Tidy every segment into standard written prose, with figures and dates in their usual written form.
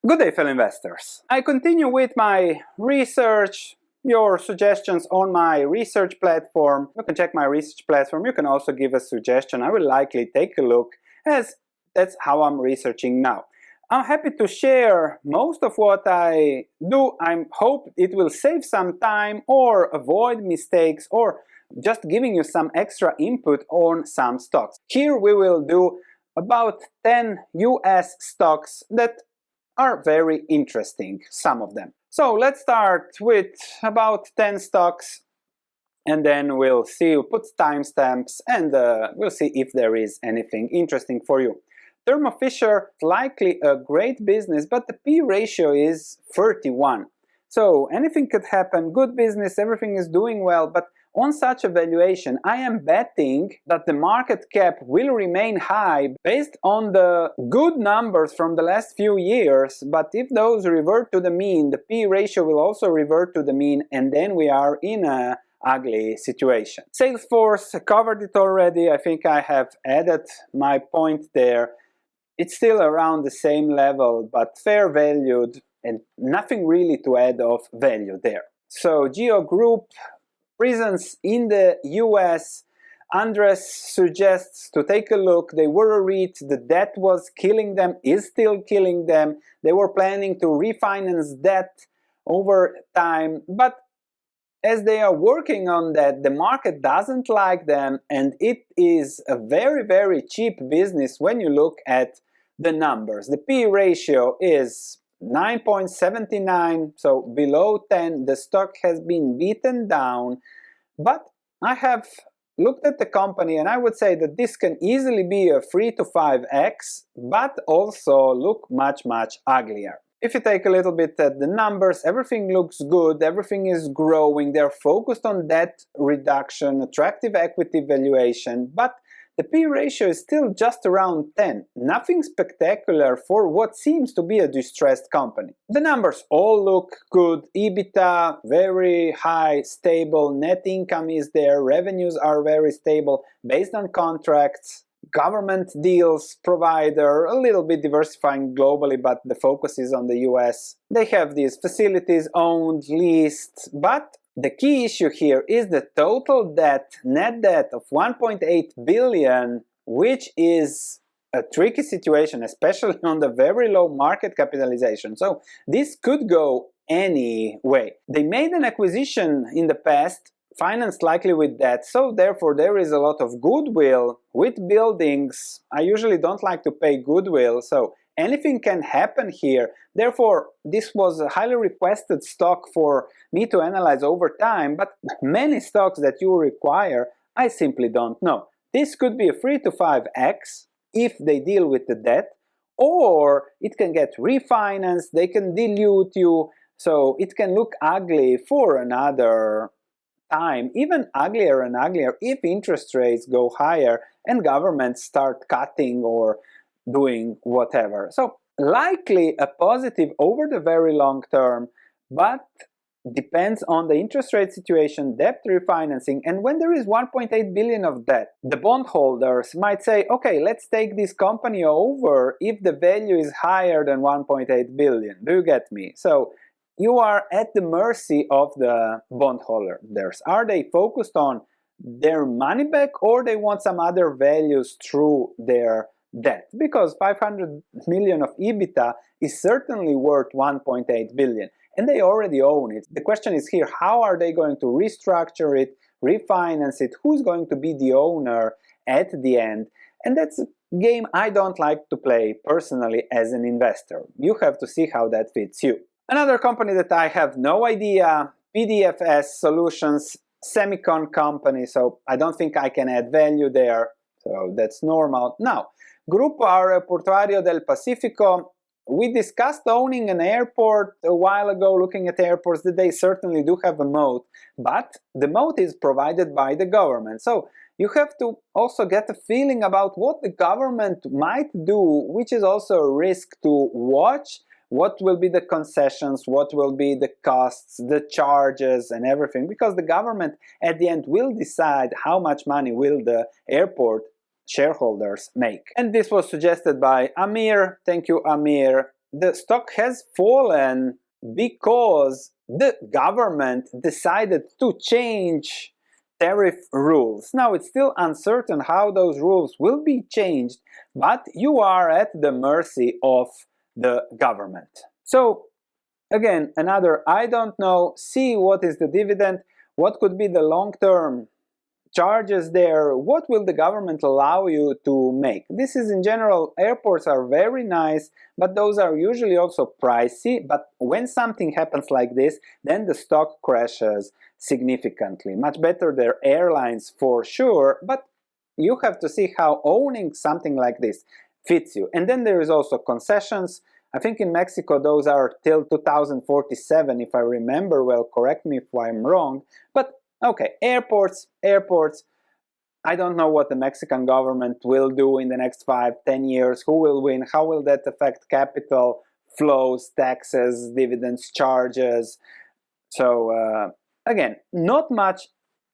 Good day, fellow investors. I continue with my research, your suggestions on my research platform. You can check my research platform. You can also give a suggestion. I will likely take a look, as that's how I'm researching now. I'm happy to share most of what I do. I hope it will save some time or avoid mistakes or just giving you some extra input on some stocks. Here we will do about 10 US stocks that are very interesting, some of them. So let's start with about 10 stocks, and then we'll see, we'll put timestamps, and we'll see if there is anything interesting for you. Thermo Fisher, likely a great business, but the P ratio is 31. So anything could happen, good business, everything is doing well, but on such a valuation, I am betting that the market cap will remain high based on the good numbers from the last few years, but if those revert to the mean, the P ratio will also revert to the mean, and then we are in a ugly situation. Salesforce, covered it already. I think I have added my point there. It's still around the same level, but fair valued, and nothing really to add of value there. So GEO Group, presence in the US, Andres suggests to take a look. They were a REIT, the debt was killing them, is still killing them. They were planning to refinance debt over time, but as they are working on that, the market doesn't like them, and it is a very, very cheap business when you look at the numbers. The P ratio is 9.79, so below 10. The stock has been beaten down, but I have looked at the company and I would say that this can easily be a 3 to 5x, but also look much, much uglier. If you take a little bit at the numbers, everything looks good, everything is growing, they're focused on debt reduction, attractive equity valuation, but the P ratio is still just around 10, nothing spectacular for what seems to be a distressed company. The numbers all look good, EBITDA very high, stable, net income is there, revenues are very stable based on contracts, government deals, provider, a little bit diversifying globally, but the focus is on the US. They have these facilities owned, leased, but the key issue here is the total debt, net debt of 1.8 billion, which is a tricky situation, especially on the very low market capitalization. So this could go any way. They made an acquisition in the past, financed likely with debt, so therefore there is a lot of goodwill with buildings. I usually don't like to pay goodwill, so anything can happen here. Therefore, this was a highly requested stock for me to analyze over time, but many stocks that you require, I simply don't know. This could be a 3 to 5x if they deal with the debt, or it can get refinanced, they can dilute you, so it can look ugly for another time, even uglier and uglier if interest rates go higher and governments start cutting or doing whatever. So likely a positive over the very long term, but depends on the interest rate situation, debt refinancing, and when there is 1.8 billion of debt, the bondholders might say, okay, let's take this company over if the value is higher than 1.8 billion. Do you get me? So you are at the mercy of the bondholders. Are they focused on their money back, or they want some other values through their debt? Because 500 million of EBITDA is certainly worth 1.8 billion, and they already own it. The question is here, how are they going to restructure it, refinance it, who's going to be the owner at the end? And that's a game I don't like to play personally as an investor. You have to see how that fits you. Another company that I have no idea, PDFS Solutions, semicon company, so I don't think I can add value there, so that's normal. Now, Grupo Aeroportuario del Pacifico, we discussed owning an airport a while ago, looking at airports, that they certainly do have a moat, but the moat is provided by the government. So you have to also get a feeling about what the government might do, which is also a risk to watch. What will be the concessions, what will be the costs, the charges and everything, because the government at the end will decide how much money will the airport shareholders make. And this was suggested by Amir. Thank you, Amir. the stock has fallen because the government decided to change tariff rules. Now it's still uncertain how those rules will be changed, but you are at the mercy of the government. So again, another I don't know, see what is the dividend, what could be the long-term charges there, what will the government allow you to make. This is in general, airports are very nice, but those are usually also pricey, but when something happens like this, then the stock crashes significantly. Much better their airlines for sure, but you have to see how owning something like this fits you. And then there is also concessions. I think in Mexico those are till 2047 if I remember well, correct me if I'm wrong, but okay, airports, I don't know what the Mexican government will do in the next 5-10 years, who will win, how will that affect capital flows, taxes, dividends, charges. So again, not much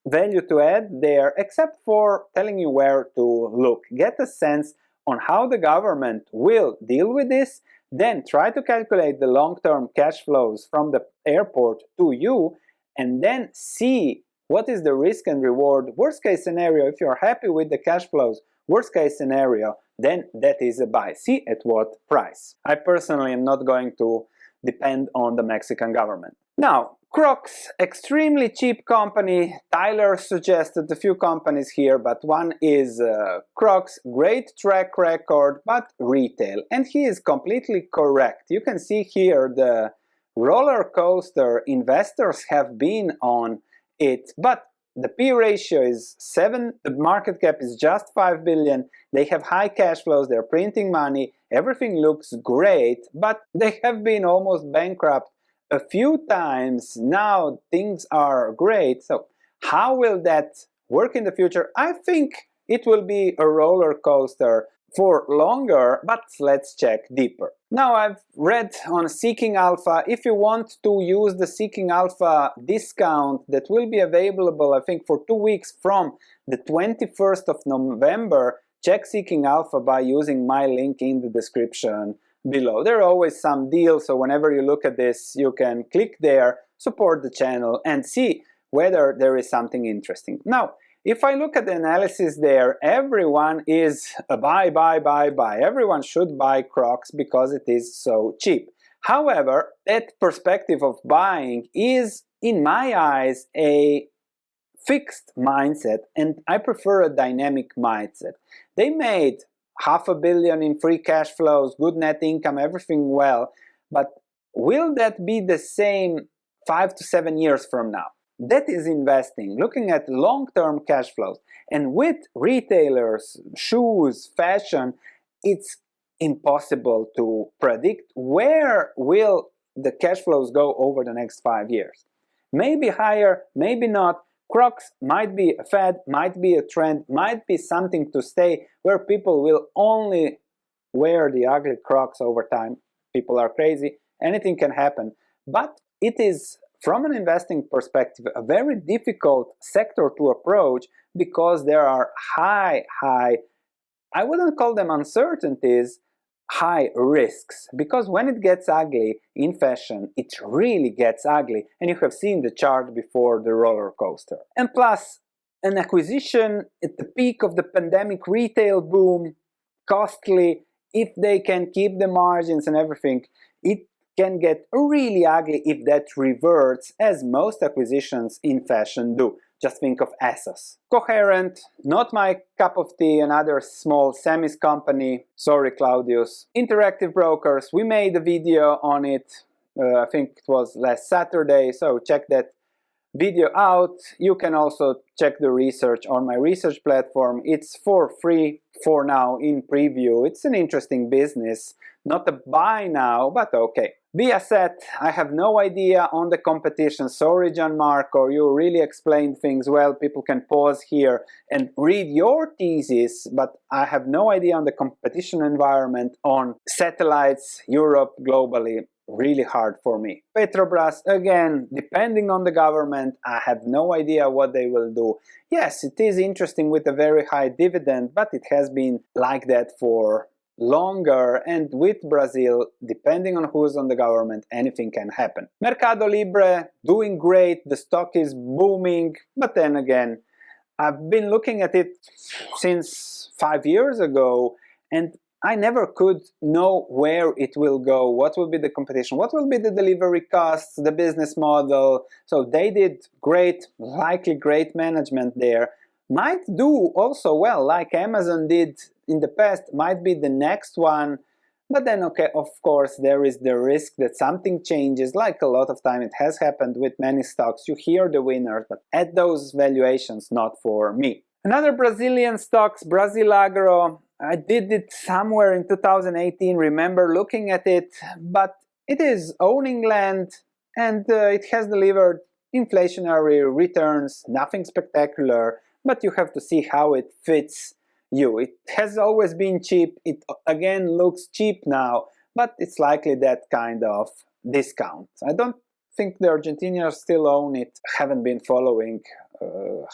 value to add there except for telling you where to look. Get a sense on how the government will deal with this, then try to calculate the long-term cash flows from the airport to you, and then see what is the risk and reward. Worst case scenario, if you're happy with the cash flows, worst case scenario, then that is a buy. See at what price. I personally am not going to depend on the Mexican government. Now, Crocs, extremely cheap company. Tyler suggested a few companies here, but one is Crocs, great track record, but retail. And he is completely correct. You can see here the roller coaster investors have been on it, but the P ratio is 7, the market cap is just 5 billion, they have high cash flows, they're printing money, everything looks great, but they have been almost bankrupt a few times. Now things are great, so how will that work in the future? I think it will be a roller coaster for longer, but let's check deeper. Now I've read on Seeking Alpha, if you want to use the Seeking Alpha discount that will be available I think for 2 weeks from the 21st of November, check Seeking Alpha by using my link in the description below. There are always some deals, so whenever you look at this you can click there, support the channel and see whether there is something interesting. Now, if I look at the analysis there, everyone is a buy. Everyone should buy Crocs because it is so cheap. However, that perspective of buying is, in my eyes, a fixed mindset, and I prefer a dynamic mindset. They made $500 million in free cash flows, good net income, everything well, but will that be the same 5 to 7 years from now? That is investing, looking at long-term cash flows. And with retailers, shoes, fashion, it's impossible to predict where will the cash flows go over the next 5 years. Maybe higher, maybe not. Crocs might be a fad, might be a trend, might be something to stay where people will only wear the ugly Crocs over time. People are crazy, anything can happen. But it is, from an investing perspective, a very difficult sector to approach because there are high, I wouldn't call them uncertainties, high risks. Because when it gets ugly in fashion, it really gets ugly, and you have seen the chart before, the roller coaster. And plus, an acquisition at the peak of the pandemic retail boom, costly, if they can keep the margins and everything, it can get really ugly if that reverts, as most acquisitions in fashion do. Just think of ASOS. Coherent, not my cup of tea, another small semis company. Sorry, Claudius. Interactive Brokers, we made a video on it, I think it was last Saturday, so check that video out. You can also check the research on my research platform. It's for free for now in preview. It's an interesting business. Not a buy now, but okay. Viasat, I have no idea on the competition. Sorry, Gianmarco, you really explained things well. People can pause here and read your thesis, but I have no idea on the competition environment on satellites, Europe, globally. Really hard for me. Petrobras, again, depending on the government, I have no idea what they will do. Yes, it is interesting with a very high dividend, but it has been like that for longer, and with Brazil, depending on who's on the government, anything can happen. Mercado Libre doing great, the stock is booming, but then again, I've been looking at it since 5 years ago, and I never could know where it will go, what will be the competition, what will be the delivery costs, the business model. So they did great, likely great management there. Might do also well, like Amazon did in the past, might be the next one. But then, okay, of course, there is the risk that something changes, like a lot of time it has happened with many stocks. You hear the winners, but at those valuations, not for me. Another Brazilian stocks, Brasilagro, I did it somewhere in 2018, remember looking at it, but it is owning land and it has delivered inflationary returns, nothing spectacular, but you have to see how it fits you. It has always been cheap, it again looks cheap now, but it's likely that kind of discount. I don't think the Argentinians still own it, haven't been following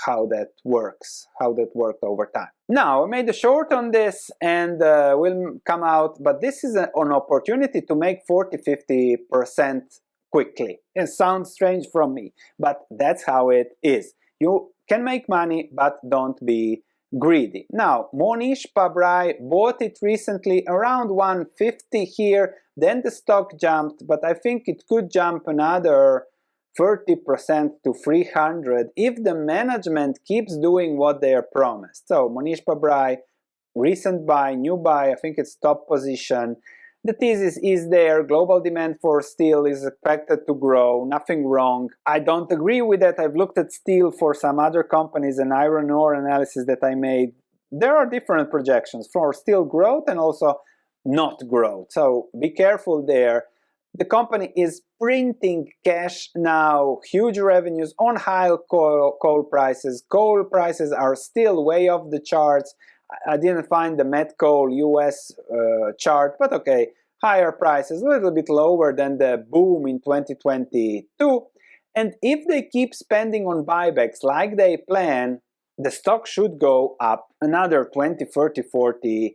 how that works, how that worked over time. Now, I made a short on this and will come out, but this is an opportunity to make 40-50% quickly. It sounds strange from me, but that's how it is. You can make money, but don't be greedy. Now, Monish Pabrai bought it recently around 150 here, then the stock jumped, but I think it could jump another 30% to 300 if the management keeps doing what they are promised. So Monish Pabrai, recent buy, new buy, I think it's top position. The thesis is there, global demand for steel is expected to grow, nothing wrong. I don't agree with that. I've looked at steel for some other companies and iron ore analysis that I made. There are different projections for steel growth and also not growth, so be careful there. The company is printing cash now, huge revenues on high coal prices. Coal prices are still way off the charts. I didn't find the met coal US chart, but okay, higher prices, a little bit lower than the boom in 2022. And if they keep spending on buybacks like they plan, the stock should go up another 20, 30, 40%.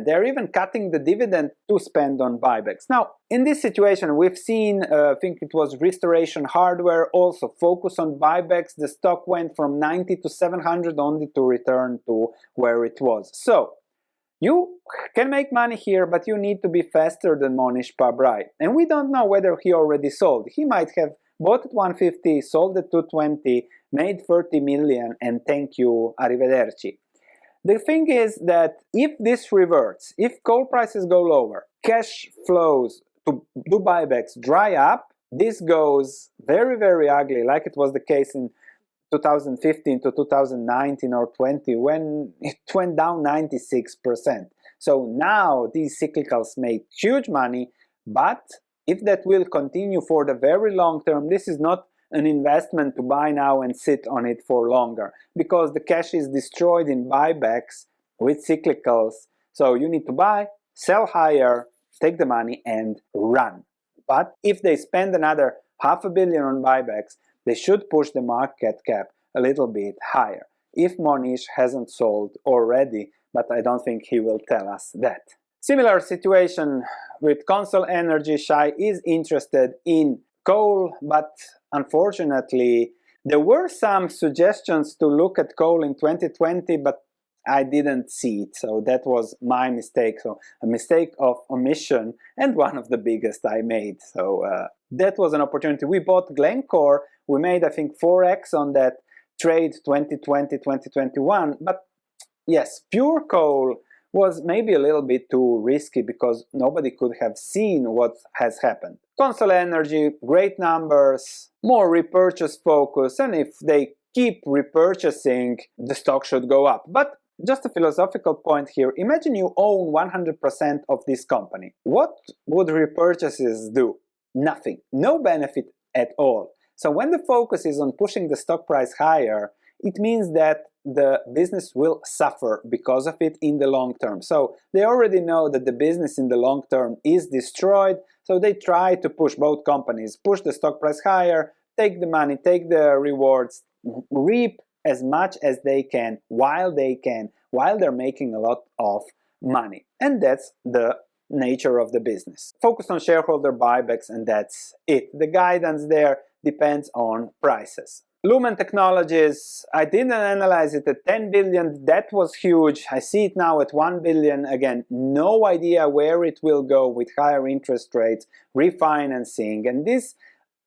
They're even cutting the dividend to spend on buybacks. Now, in this situation, we've seen, I think it was Restoration Hardware, also focus on buybacks. The stock went from 90 to 700 only to return to where it was. So, you can make money here, but you need to be faster than Monish Pabrai. And we don't know whether he already sold. He might have bought at 150, sold at 220, made 30 million, and thank you, arrivederci. The thing is that if this reverts, if coal prices go lower, cash flows to do buybacks dry up, this goes very, very ugly, like it was the case in 2015 to 2019 or 20 when it went down 96%. So now these cyclicals make huge money, but if that will continue for the very long term, this is not an investment to buy now and sit on it for longer, because the cash is destroyed in buybacks with cyclicals. So you need to buy, sell higher, take the money and run. But if they spend another $500 million on buybacks, they should push the market cap a little bit higher. If Monish hasn't sold already, but I don't think he will tell us that. Similar situation with Consol Energy. Shai is interested in coal, but unfortunately there were some suggestions to look at coal in 2020, but I didn't see it, so that was my mistake. So a mistake of omission, and one of the biggest I made. So that was an opportunity. We bought Glencore. We made, I think, 4x on that trade 2020-2021. But yes, pure coal was maybe a little bit too risky because nobody could have seen what has happened. Consol Energy, great numbers, more repurchase focus, and if they keep repurchasing, the stock should go up. But just a philosophical point here, imagine you own 100% of this company. What would repurchases do? Nothing. No benefit at all. So when the focus is on pushing the stock price higher, it means that the business will suffer because of it in the long term. So they already know that the business in the long term is destroyed, so they try to push both companies, push the stock price higher, take the money, take the rewards, reap as much as they can while they're making a lot of money. And that's the nature of the business. Focus on shareholder buybacks, and that's it. The guidance there depends on prices. Lumen Technologies, I didn't analyze it at 10 billion, that was huge. I see it now at 1 billion. Again, no idea where it will go with higher interest rates, refinancing, and these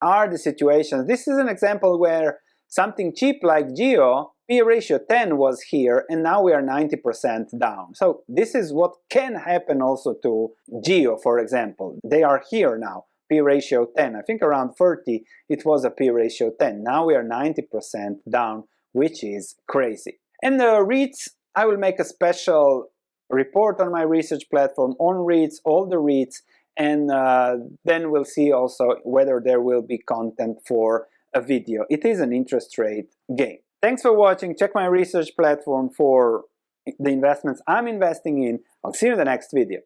are the situations. This is an example where something cheap like GEO, P ratio 10 was here, and now we are 90% down. So this is what can happen also to GEO, for example. They are here now, P ratio 10. I think around 30 it was a P ratio 10. Now we are 90% down, which is crazy. And the REITs, I will make a special report on my research platform on REITs, all the REITs, and then we'll see also whether there will be content for a video. It is an interest rate game. Thanks for watching. Check my research platform for the investments I'm investing in. I'll see you in the next video.